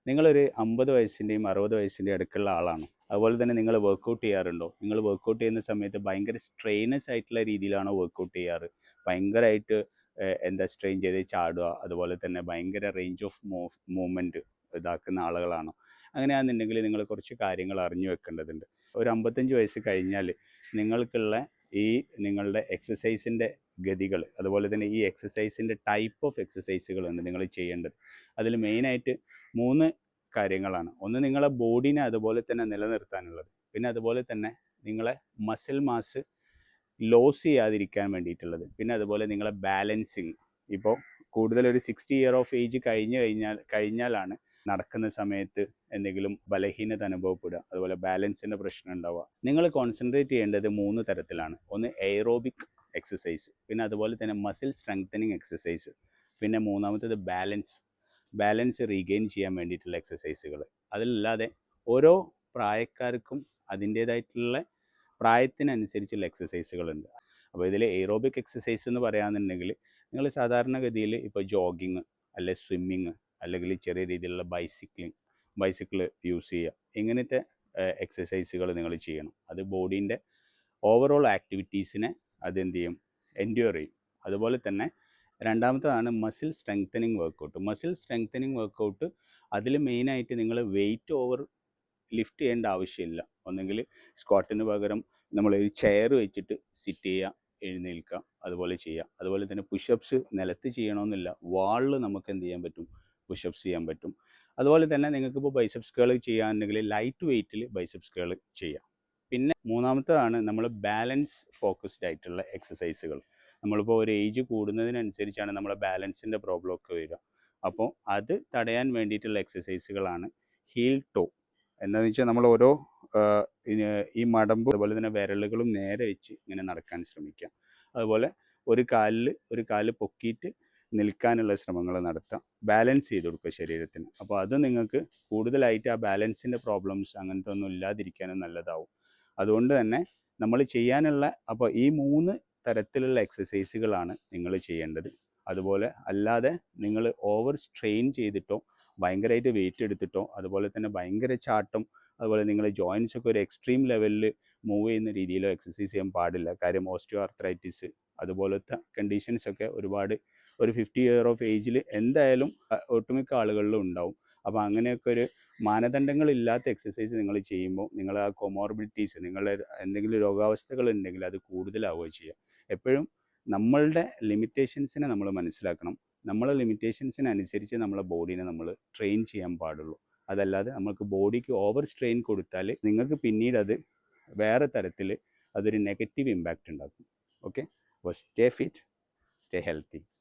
നിങ്ങളൊരു 50 വയസ്സിൻ്റെയും 60 വയസ്സിൻ്റെയും ഇടയ്ക്കുള്ള ആളാണോ? അതുപോലെ തന്നെ നിങ്ങൾ വർക്കൗട്ട് ചെയ്യാറുണ്ടോ? നിങ്ങൾ വർക്കൗട്ട് ചെയ്യുന്ന സമയത്ത് ഭയങ്കര സ്ട്രെയിനസ് ആയിട്ടുള്ള രീതിയിലാണോ വർക്കൗട്ട് ചെയ്യാറ്? ഭയങ്കരമായിട്ട് എന്താ സ്ട്രെയിൻ ചെയ്ത് ചാടുക, അതുപോലെ തന്നെ ഭയങ്കര റേഞ്ച് ഓഫ് മൂവ്മെൻറ്റ് ഇതാക്കുന്ന ആളുകളാണോ? അങ്ങനെയാണെന്നുണ്ടെങ്കിൽ നിങ്ങൾ കുറച്ച് കാര്യങ്ങൾ അറിഞ്ഞു വെക്കേണ്ടതുണ്ട്. ഒരു 55 വയസ്സ് കഴിഞ്ഞാൽ നിങ്ങൾക്കുള്ള ഈ നിങ്ങളുടെ എക്സസൈസിൻ്റെ ഗതികൾ, അതുപോലെ തന്നെ ഈ എക്സസൈസിൻ്റെ ടൈപ്പ് ഓഫ് എക്സസൈസുകളാണ് നിങ്ങൾ ചെയ്യേണ്ടത്. അതിൽ മെയിനായിട്ട് 3 കാര്യങ്ങളാണ്. ഒന്ന്, നിങ്ങളെ ബോഡീനെ അതുപോലെ തന്നെ നിലനിർത്താനുള്ളത്. പിന്നെ അതുപോലെ തന്നെ നിങ്ങളെ മസിൽ മാസ് ലോസ് ചെയ്യാതിരിക്കാൻ വേണ്ടിയിട്ടുള്ളത്. പിന്നെ അതുപോലെ നിങ്ങളെ ബാലൻസിങ്. ഇപ്പോൾ കൂടുതലൊരു 60 ഇയർ ഓഫ് ഏജ് കഴിഞ്ഞാലാണ് നടക്കുന്ന സമയത്ത് എന്തെങ്കിലും ബലഹീനത അനുഭവപ്പെടുക, അതുപോലെ ബാലൻസിൻ്റെ പ്രശ്നം ഉണ്ടാവുക. നിങ്ങൾ കോൺസെൻട്രേറ്റ് ചെയ്യേണ്ടത് 3 തരത്തിലാണ്. ഒന്ന് എയറോബിക് എക്സസൈസ്, പിന്നെ അതുപോലെ തന്നെ മസിൽ സ്ട്രെങ്തനിങ് എക്സസൈസ്, പിന്നെ മൂന്നാമത്തേത് ബാലൻസ് റീഗെയിൻ ചെയ്യാൻ വേണ്ടിയിട്ടുള്ള എക്സസൈസുകൾ. അതിലല്ലാതെ ഓരോ പ്രായക്കാർക്കും അതിൻ്റേതായിട്ടുള്ള പ്രായത്തിനനുസരിച്ചുള്ള എക്സസൈസുകളുണ്ട്. അപ്പോൾ ഇതിൽ എയറോബിക് എക്സസൈസ് എന്ന് പറയുകയാണെന്നുണ്ടെങ്കിൽ നിങ്ങൾ സാധാരണഗതിയിൽ ഇപ്പോൾ ജോഗിങ്, അല്ലെ സ്വിമ്മിങ്, അല്ലെങ്കിൽ ചെറിയ രീതിയിലുള്ള ബൈസിക്കിൾ യൂസ് ചെയ്യുക, ഇങ്ങനത്തെ എക്സസൈസുകൾ നിങ്ങൾ ചെയ്യണം. അത് ബോഡീൻ്റെ ഓവറോൾ ആക്ടിവിറ്റീസിനെ അതെന്ത് ചെയ്യും, എൻഡ്യൂർ ചെയ്യും. അതുപോലെ തന്നെ രണ്ടാമത്തേതാണ് മസിൽ സ്ട്രെങ്തനിങ് വർക്കൗട്ട്. അതിൽ മെയിനായിട്ട് നിങ്ങൾ വെയിറ്റ് ഓവർ ലിഫ്റ്റ് ചെയ്യേണ്ട ആവശ്യമില്ല. ഒന്നെങ്കിൽ സ്ക്വാട്ടിന് പകരം നമ്മൾ ഒരു ചെയർ വെച്ചിട്ട് സിറ്റ് ചെയ്യുക, എഴുന്നേൽക്കുക, അതുപോലെ ചെയ്യുക. അതുപോലെ തന്നെ പുഷപ്സ് നിലത്ത് ചെയ്യണമെന്നില്ല, വാളിൽ നമുക്ക് എന്ത് ചെയ്യാൻ പറ്റും, പുഷപ്സ് ചെയ്യാൻ പറ്റും. അതുപോലെ തന്നെ നിങ്ങൾക്കിപ്പോൾ ബൈസെപ്സ് കേൾ ചെയ്യാന്നുണ്ടെങ്കിൽ ലൈറ്റ് വെയ്റ്റിൽ ബൈസെപ്സ് കേൾ ചെയ്യാം. പിന്നെ മൂന്നാമത്തേതാണ് നമ്മൾ ബാലൻസ് ഫോക്കസ്ഡ് ആയിട്ടുള്ള എക്സസൈസുകൾ. നമ്മളിപ്പോൾ ഒരു ഏജ് കൂടുന്നതിനനുസരിച്ചാണ് നമ്മളെ ബാലൻസിൻ്റെ പ്രോബ്ലം ഒക്കെ വരിക. അപ്പോൾ അത് തടയാൻ വേണ്ടിയിട്ടുള്ള എക്സസൈസുകളാണ് ഹീൽ ടോ. എന്താണെന്ന് വെച്ചാൽ നമ്മൾ ഓരോ ഈ മടമ്പും അതുപോലെ തന്നെ വിരലുകളും നേരെ വെച്ച് ഇങ്ങനെ നടക്കാൻ ശ്രമിക്കുക. അതുപോലെ ഒരു കാലിൽ പൊക്കിയിട്ട് നിൽക്കാനുള്ള ശ്രമങ്ങൾ നടത്താം. ബാലൻസ് ചെയ്ത് കൊടുക്കുക ശരീരത്തിന്. അപ്പോൾ അത് നിങ്ങൾക്ക് കൂടുതലായിട്ട് ആ ബാലൻസിൻ്റെ പ്രോബ്ലംസ് അങ്ങനത്തെ ഒന്നും ഇല്ലാതിരിക്കാനും നല്ലതാവും. അതുകൊണ്ട് തന്നെ നമ്മൾ ചെയ്യാനുള്ള അപ്പോൾ ഈ 3 തരത്തിലുള്ള എക്സസൈസുകളാണ് നിങ്ങൾ ചെയ്യേണ്ടത്. അതുപോലെ അല്ലാതെ നിങ്ങൾ ഓവർ സ്ട്രെയിൻ ചെയ്തിട്ടോ ഭയങ്കരമായിട്ട് വെയിറ്റ് എടുത്തിട്ടോ അതുപോലെ തന്നെ ഭയങ്കര ചാട്ടം, അതുപോലെ നിങ്ങൾ ജോയിൻസ് ഒക്കെ ഒരു എക്സ്ട്രീം ലെവലിൽ മൂവ് ചെയ്യുന്ന രീതിയിലോ എക്സസൈസ് ചെയ്യാൻ പാടില്ല. കാര്യം ഓസ്റ്റിയോ ആർത്രൈറ്റിസ് അതുപോലത്തെ കണ്ടീഷൻസ് ഒക്കെ ഒരുപാട് ഒരു 50 ഇയർ ഓഫ് ഏജിൽ എന്തായാലും ഒട്ടുമിക്ക ആളുകളിലും ഉണ്ടാവും. അപ്പോൾ അങ്ങനെയൊക്കെ ഒരു മാനദണ്ഡങ്ങളില്ലാത്ത എക്സസൈസ് നിങ്ങൾ ചെയ്യുമ്പോൾ നിങ്ങൾ ആ കൊമോർബിഡിറ്റീസ്, നിങ്ങളുടെ എന്തെങ്കിലും രോഗാവസ്ഥകൾ ഉണ്ടെങ്കിൽ അത് കൂടുതലാവുകയും ചെയ്യുക. എപ്പോഴും നമ്മളുടെ ലിമിറ്റേഷൻസിനെ നമ്മൾ മനസ്സിലാക്കണം. നമ്മളെ ലിമിറ്റേഷൻസിനനുസരിച്ച് നമ്മളെ ബോഡീനെ നമ്മൾ ട്രെയിൻ ചെയ്യാൻ പാടുള്ളൂ. അതല്ലാതെ നമുക്ക് ബോഡിക്ക് ഓവർ സ്ട്രെയിൻ കൊടുത്താൽ നിങ്ങൾക്ക് പിന്നീട് അത് വേറെ തരത്തിൽ അതൊരു നെഗറ്റീവ് ഇമ്പാക്റ്റ് ഉണ്ടാക്കും. ഓക്കെ, അപ്പോൾ സ്റ്റേ ഫിറ്റ്, സ്റ്റേ ഹെൽത്തി.